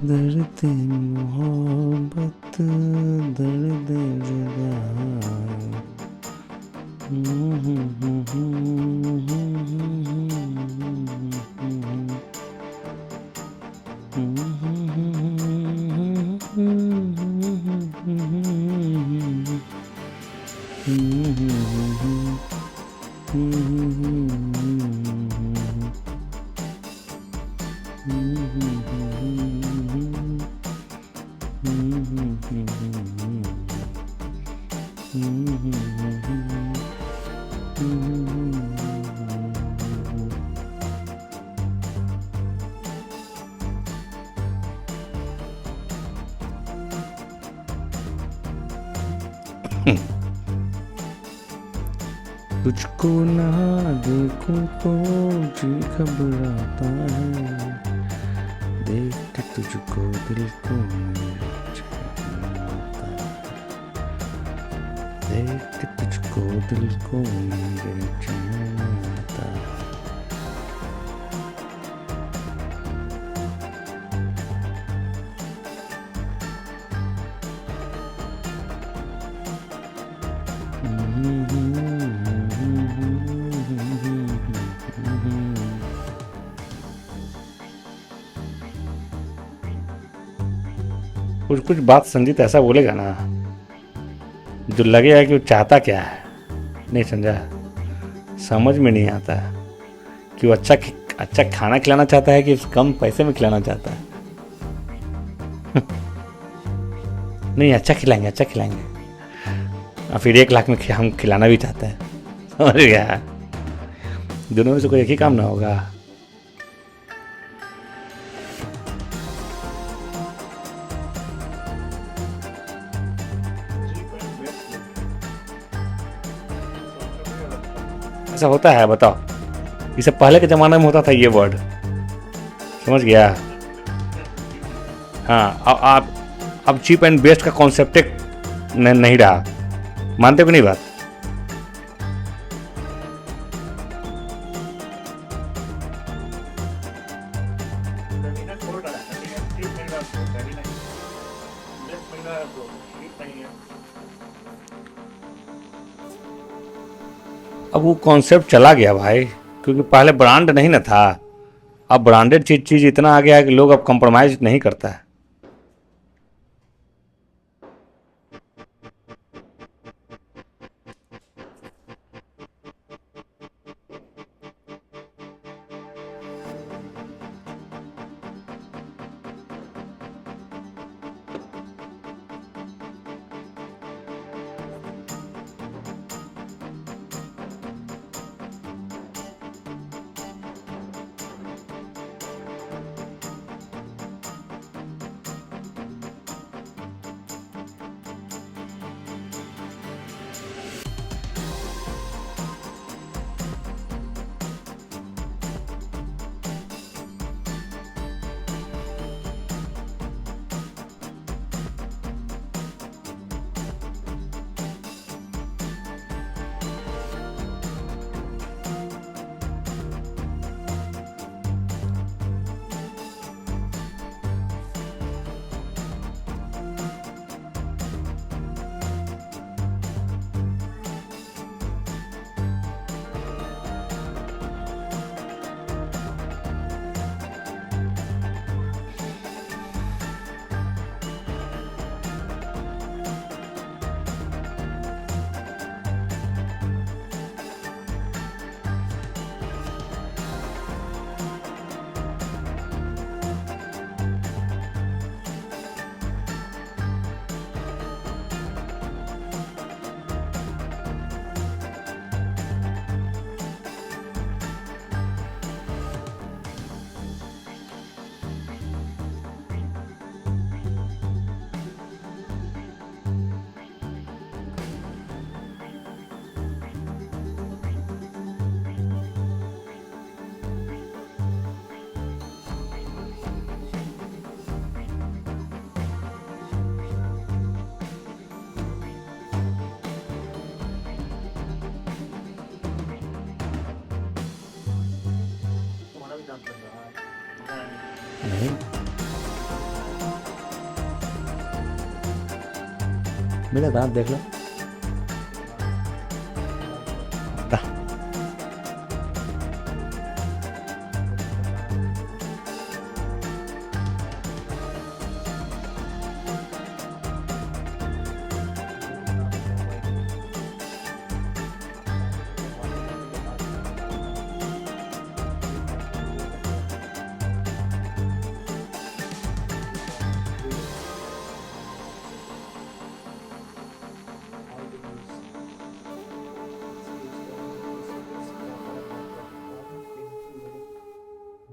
दर्द मोहब्बत दर्द जुदाई। तुझको ना देखूं तो जी घबराता है, देख के तुझको दिल को मेरे चैन आता है, देख के तुझको दिल को मेरे चैन आता है। कुछ कुछ बात संजीत ऐसा बोलेगा ना जो लगेगा कि वो चाहता क्या है, नहीं समझा, समझ में नहीं आता कि वो अच्छा खाना खिलाना चाहता है कि कम पैसे में खिलाना चाहता है। नहीं, अच्छा खिलाएंगे और फिर 1 लाख में हम खिलाना भी चाहते हैं, समझ गया। दोनों में से कोई एक ही काम ना होगा। ऐसा होता है, बताओ। इसे पहले के ज़माने में होता था ये वर्ड, समझ गया। हाँ, अब चीप एंड बेस्ट का कॉन्सेप्ट नहीं रहा। मानते हो कि नहीं बात? अब वो कॉन्सेप्ट चला गया भाई, क्योंकि पहले ब्रांड नहीं ना था। अब ब्रांडेड चीज इतना आ गया है कि लोग अब कॉम्प्रोमाइज नहीं करता है। नहीं, मेरा दांत देख लो।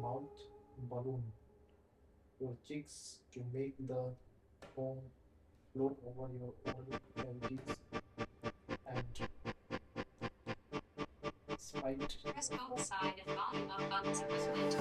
Mouth balloon your cheeks to make the foam float over your oral cavities and spite Press both side and volume up buttons equivalent.